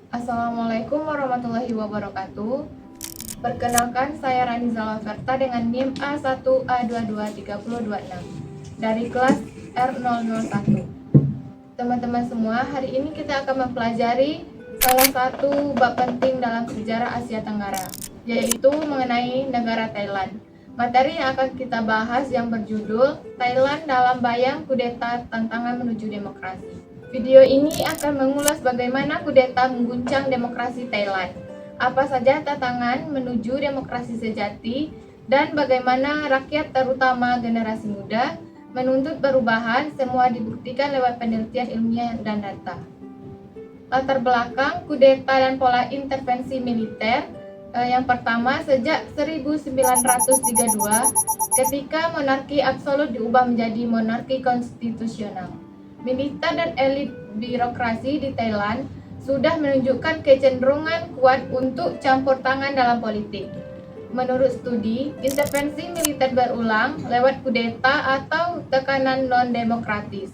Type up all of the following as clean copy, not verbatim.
Assalamualaikum warahmatullahi wabarakatuh. Perkenalkan, saya Raniza Laverta dengan NIM A1A223026 dari kelas R001. Teman-teman semua, hari ini kita akan mempelajari salah satu bab penting dalam sejarah Asia Tenggara, yaitu mengenai negara Thailand. Materi yang akan kita bahas yang berjudul Thailand dalam Bayang Kudeta Tantangan Menuju Demokrasi. Video ini akan mengulas bagaimana kudeta mengguncang demokrasi Thailand, apa saja tantangan menuju demokrasi sejati, dan bagaimana rakyat terutama generasi muda menuntut perubahan. Semua dibuktikan lewat penelitian ilmiah dan data. Latar belakang kudeta dan pola intervensi militer. Yang pertama, sejak 1932 ketika monarki absolut diubah menjadi monarki konstitusional, militer dan elit birokrasi di Thailand sudah menunjukkan kecenderungan kuat untuk campur tangan dalam politik. Menurut studi, intervensi militer berulang lewat kudeta atau tekanan non-demokratis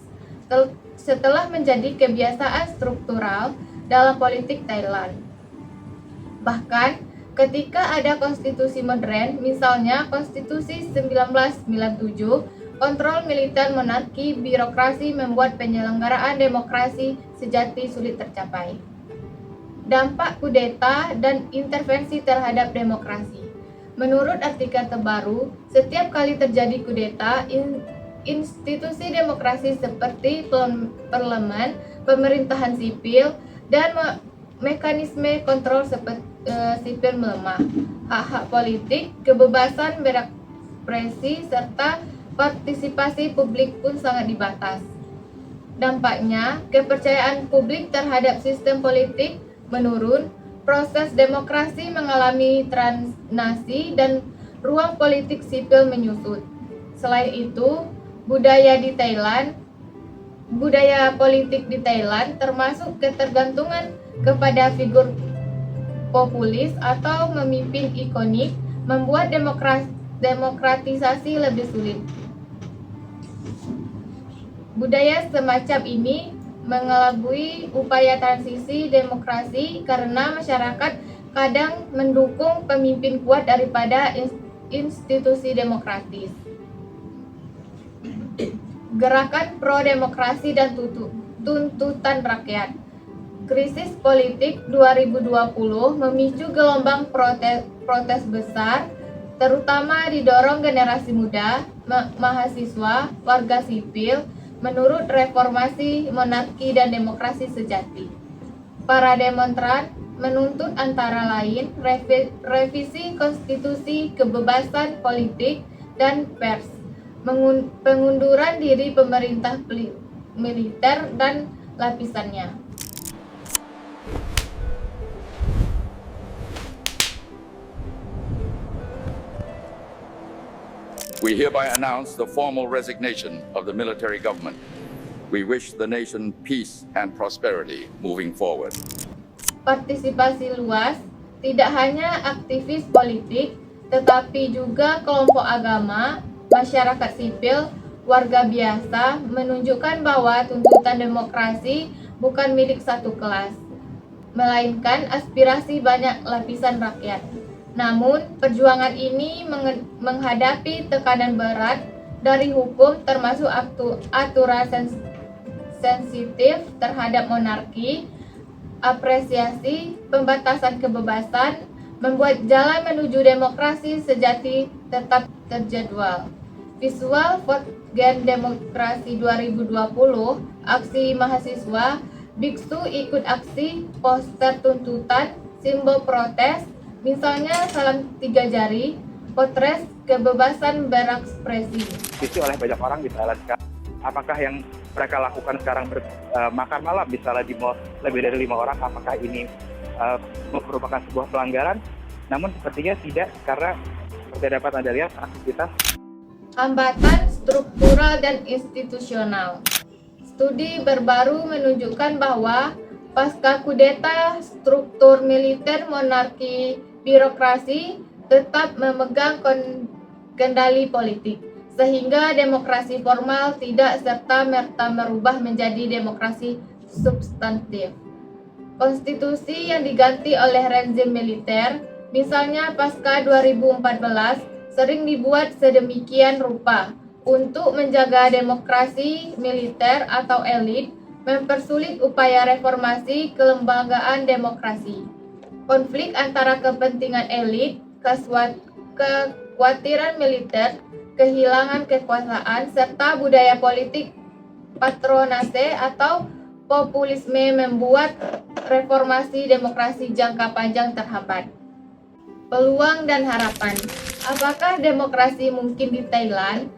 setelah menjadi kebiasaan struktural dalam politik Thailand. Bahkan, ketika ada konstitusi modern, misalnya Konstitusi 1997, kontrol militer monarki birokrasi membuat penyelenggaraan demokrasi sejati sulit tercapai. Dampak kudeta dan intervensi terhadap demokrasi. Menurut artikel terbaru, setiap kali terjadi kudeta, institusi demokrasi seperti parlemen, pemerintahan sipil, dan mekanisme kontrol sipil melemah. Hak-hak politik, kebebasan berekspresi, serta partisipasi publik pun sangat dibatas. Dampaknya, kepercayaan publik terhadap sistem politik menurun, proses demokrasi mengalami stagnasi, dan ruang politik sipil menyusut. Selain itu, budaya politik di Thailand termasuk ketergantungan kepada figur populis atau memimpin ikonik membuat demokratisasi lebih sulit. Budaya semacam ini mengelabui upaya transisi demokrasi karena masyarakat kadang mendukung pemimpin kuat daripada institusi demokratis. Gerakan pro-demokrasi dan tuntutan rakyat. Krisis politik 2020 memicu gelombang protes besar, terutama didorong generasi muda, mahasiswa, warga sipil, menurut reformasi monarki dan demokrasi sejati. Para demonstran menuntut antara lain revisi konstitusi, kebebasan politik dan pers, pengunduran diri pemerintah militer dan lapisannya. We hereby announce the formal resignation of the military government. We wish the nation peace and prosperity moving forward. Partisipasi luas, tidak hanya aktivis politik, tetapi juga kelompok agama, masyarakat sipil, warga biasa, menunjukkan bahwa tuntutan demokrasi bukan milik satu kelas, melainkan aspirasi banyak lapisan rakyat. Namun, perjuangan ini menghadapi tekanan berat dari hukum, termasuk aturan sensitif terhadap monarki, apresiasi, pembatasan kebebasan, membuat jalan menuju demokrasi sejati tetap terjadwal. Visual Vote Demokrasi 2020, aksi mahasiswa, biksu ikut aksi, poster tuntutan, simbol protes, misalnya salam 3 jari, potret kebebasan berekspresi. Diisi oleh banyak orang di Thailand sekarang. Apakah yang mereka lakukan sekarang makan malam misalnya di mall lebih dari 5 orang, apakah ini merupakan sebuah pelanggaran? Namun sepertinya tidak, karena seperti dapat Anda lihat aktivitas. Hambatan struktural dan institusional. Studi terbaru menunjukkan bahwa pasca kudeta, struktur militer monarki birokrasi tetap memegang kendali politik, sehingga demokrasi formal tidak serta-merta merubah menjadi demokrasi substantif. konstitusi yang diganti oleh rezim militer, misalnya pasca 2014, sering dibuat sedemikian rupa untuk menjaga demokrasi militer atau elit, mempersulit upaya reformasi kelembagaan demokrasi. Konflik antara kepentingan elit, kekhawatiran militer, kehilangan kekuasaan, serta budaya politik patronase atau populisme membuat reformasi demokrasi jangka panjang terhambat. Peluang dan harapan. Apakah demokrasi mungkin di Thailand?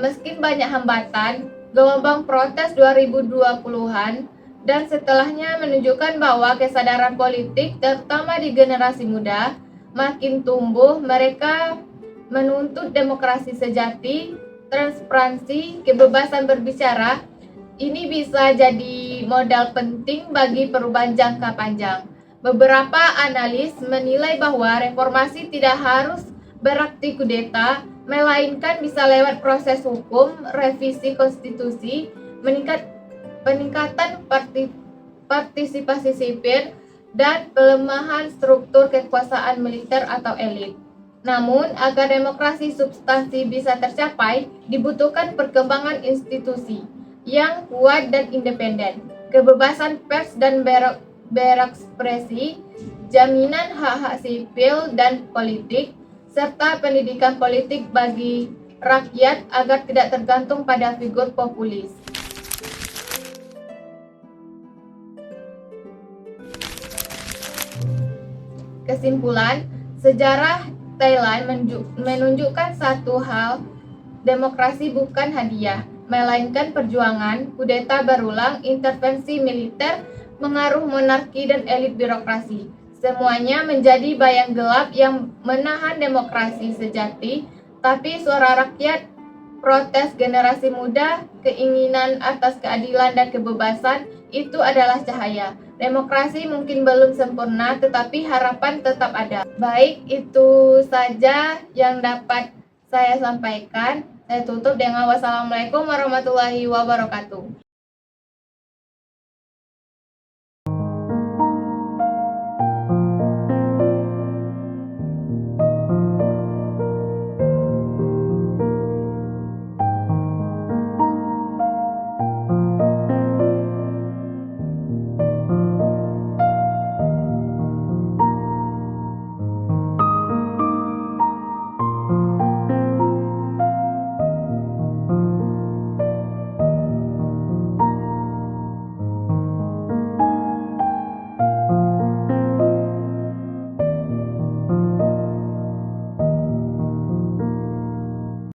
Meski banyak hambatan, gelombang protes 2020-an dan setelahnya menunjukkan bahwa kesadaran politik, terutama di generasi muda, makin tumbuh. Mereka menuntut demokrasi sejati, transparansi, kebebasan berbicara. Ini bisa jadi modal penting bagi perubahan jangka panjang. Beberapa analis menilai bahwa reformasi tidak harus berarti kudeta, melainkan bisa lewat proses hukum, revisi konstitusi, peningkatan partisipasi sipil, dan pelemahan struktur kekuasaan militer atau elit. Namun, agar demokrasi substansi bisa tercapai, dibutuhkan perkembangan institusi yang kuat dan independen, kebebasan pers dan berekspresi, jaminan hak-hak sipil dan politik, serta pendidikan politik bagi rakyat agar tidak tergantung pada figur populis. Kesimpulan, sejarah Thailand menunjukkan satu hal, demokrasi bukan hadiah, melainkan perjuangan. Kudeta berulang, intervensi militer, pengaruh monarki dan elit birokrasi. Semuanya menjadi bayang gelap yang menahan demokrasi sejati, tapi suara rakyat, protes generasi muda, keinginan atas keadilan dan kebebasan, itu adalah cahaya. Demokrasi mungkin belum sempurna, tetapi harapan tetap ada. Baik, itu saja yang dapat saya sampaikan. Saya tutup dengan wassalamualaikum warahmatullahi wabarakatuh.